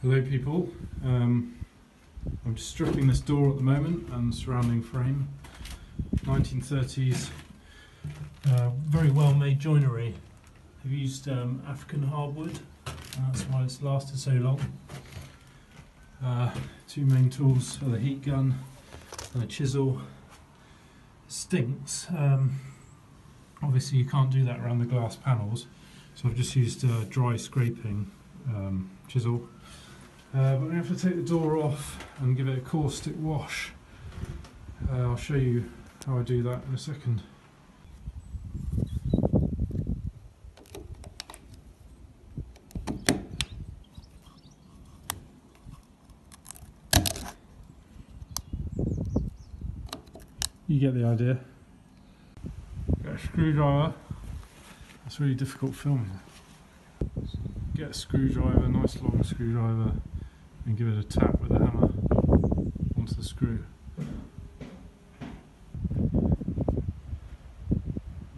Hello people, I'm just stripping this door at the moment and surrounding frame. 1930s, very well made joinery. I've used African hardwood, and that's why it's lasted so long. Two main tools are the heat gun and a chisel. It stinks. Obviously you can't do that around the glass panels, so I've just used a dry scraping chisel. But we have to take the door off and give it a caustic wash. I'll show you how I do that in a second. You get the idea. Get a screwdriver. That's really difficult filming. Get a screwdriver, a nice long screwdriver, and give it a tap with a hammer onto the screw.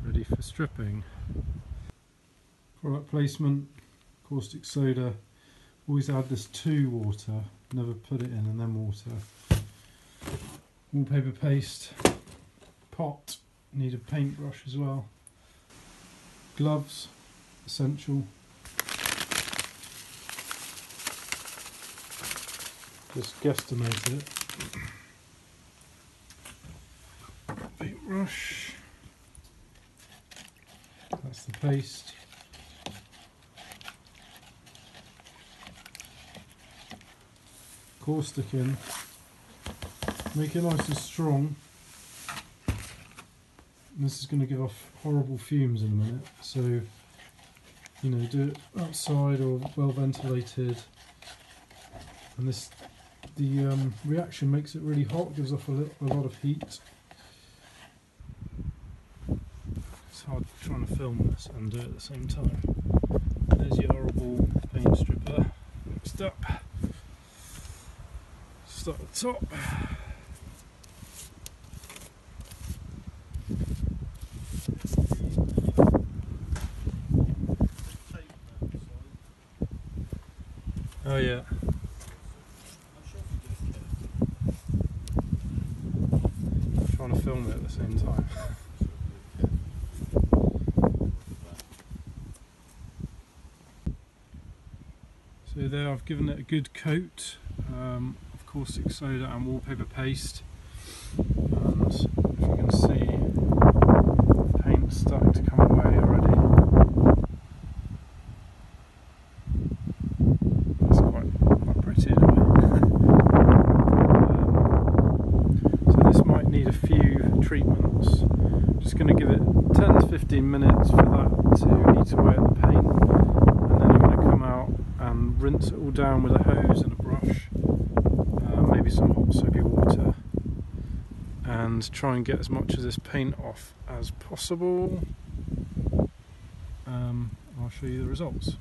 Ready for stripping. Product placement, caustic soda. Always add this to water, never put it in and then water. Wallpaper paste, pot, need a paintbrush as well. Gloves, essential. Just guesstimate it. Paintbrush. That's the paste. Caustic in. Make it nice and strong. And this is going to give off horrible fumes in a minute. So, you know, do it outside or well ventilated. And this. The reaction makes it really hot, gives off a lot of heat. It's hard trying to film this and do it at the same time. There's your horrible paint stripper. Next up, start at the top. Oh yeah. Trying to film it at the same time. So there I've given it a good coat of caustic soda and wallpaper paste, and if you can see, the paint's starting to come away already. That's quite pretty anyway. Need a few treatments. Just going to give it 10 to 15 minutes for that to eat away at the paint, and then I'm going to come out and rinse it all down with a hose and a brush, maybe some hot soapy water, and try and get as much of this paint off as possible. I'll show you the results.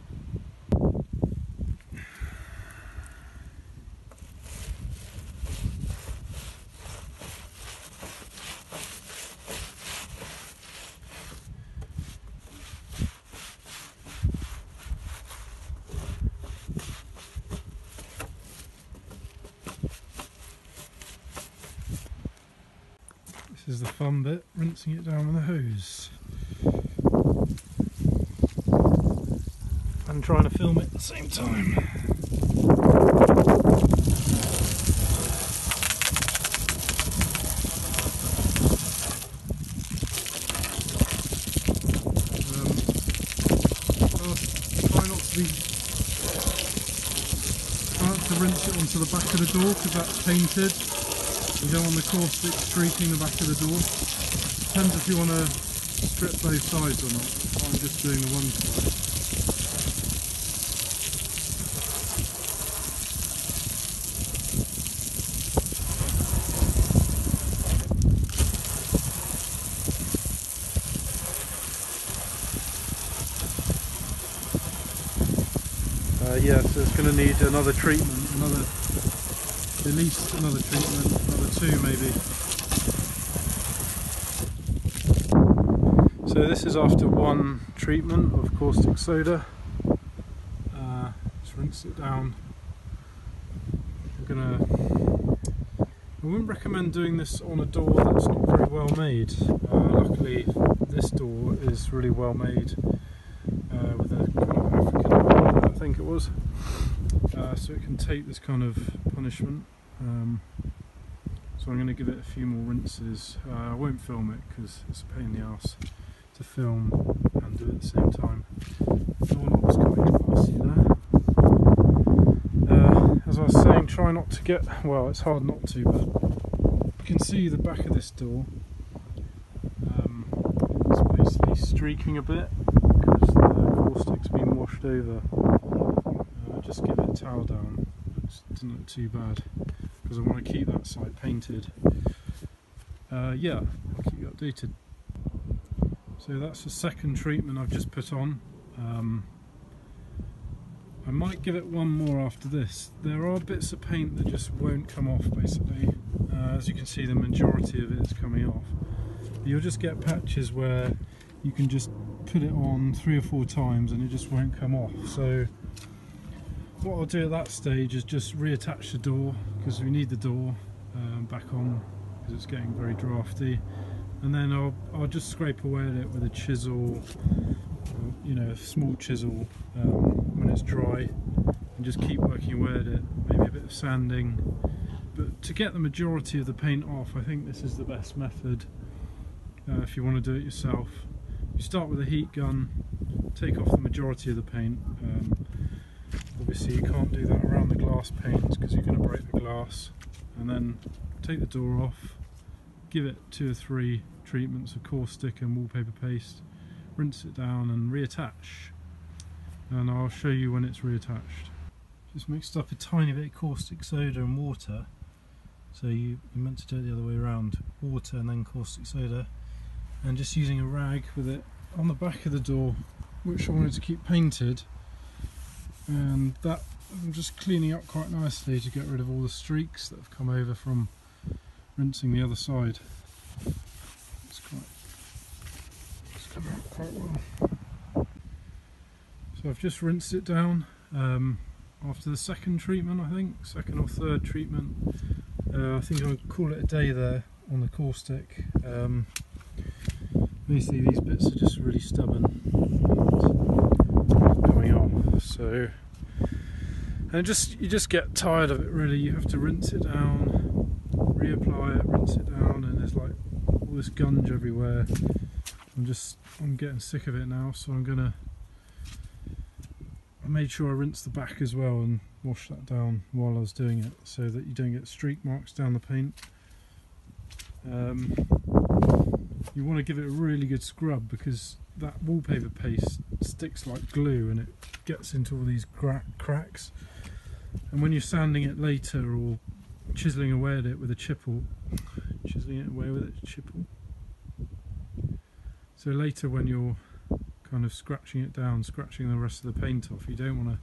This is the fun bit, rinsing it down with a hose. And trying to film it at the same time. Try not to rinse it onto the back of the door because that's painted. You don't want the caustic streaking the back of the door. Depends if you want to strip both sides or not. I'm just doing the one side. Yeah, so it's going to need another treatment, at least another treatment, another two maybe. So this is after one treatment of caustic soda. Just rinse it down I wouldn't recommend doing this on a door that's not very well made. Luckily this door is really well made, with a kind of African element, I think it was, so it can take this kind of punishment. So I'm going to give it a few more rinses. I won't film it because it's a pain in the ass to film and do it at the same time. Doorknob's quite glossy there. As I was saying, try not to get, well, it's hard not to, but you can see the back of this door. It's basically streaking a bit because the caustic's been washed over. Just give it a towel down. It doesn't look too bad because I want to keep that side painted. Yeah, I'll keep you updated. So that's the second treatment I've just put on. I might give it one more after this. There are bits of paint that just won't come off basically. As you can see, the majority of it is coming off. But you'll just get patches where you can just put it on 3 or 4 times and it just won't come off. So what I'll do at that stage is just reattach the door, because we need the door back on because it's getting very drafty. And then I'll just scrape away at it with a chisel, you know, a small chisel when it's dry, and just keep working away at it, maybe a bit of sanding. But to get the majority of the paint off, I think this is the best method if you want to do it yourself. You start with a heat gun, take off the majority of the paint. Obviously you can't do that around the glass panes because you're going to break the glass. And then take the door off, give it 2 or 3 treatments of caustic and wallpaper paste, rinse it down and reattach. And I'll show you when it's reattached. Just mixed up a tiny bit of caustic soda and water. So you're meant to do it the other way around, water and then caustic soda. And just using a rag with it on the back of the door, which I wanted to keep painted. And that I'm just cleaning up quite nicely to get rid of all the streaks that have come over from rinsing the other side. It's come out quite well. So I've just rinsed it down after the second treatment, I think, second or third treatment. I think I'll call it a day there on the caustic. Basically these bits are just really stubborn and coming off. So, and you just get tired of it really. You have to rinse it down, reapply it, rinse it down, and there's like all this gunge everywhere. I'm getting sick of it now, so I made sure I rinsed the back as well and washed that down while I was doing it, so that you don't get streak marks down the paint. You want to give it a really good scrub because that wallpaper paste sticks like glue and it gets into all these cracks. And when you're sanding it later or chiseling away at it with a chipple, so later when you're kind of scratching it down, scratching the rest of the paint off, you don't want to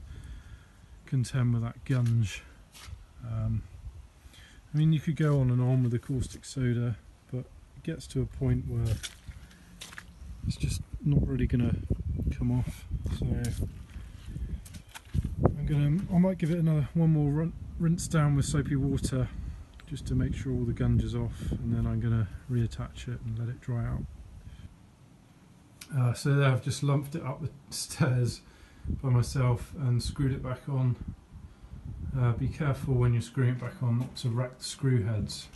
contend with that gunge. I mean, you could go on and on with the caustic soda, but it gets to a point where it's just not really going to come off. So I might give it one more rinse down with soapy water just to make sure all the gunge is off, and then I'm going to reattach it and let it dry out. So there I've just lumped it up the stairs by myself and screwed it back on. Be careful when you're screwing it back on not to rack the screw heads,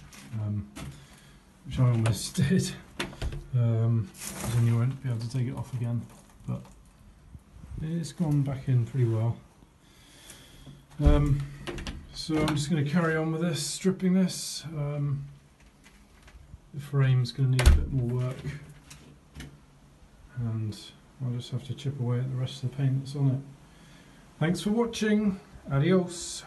which I almost did, because then you won't be able to take it off again, but it's gone back in pretty well. So I'm just going to carry on with this, stripping this. The frame's going to need a bit more work, and I'll just have to chip away at the rest of the paint that's on it. Thanks for watching, adios.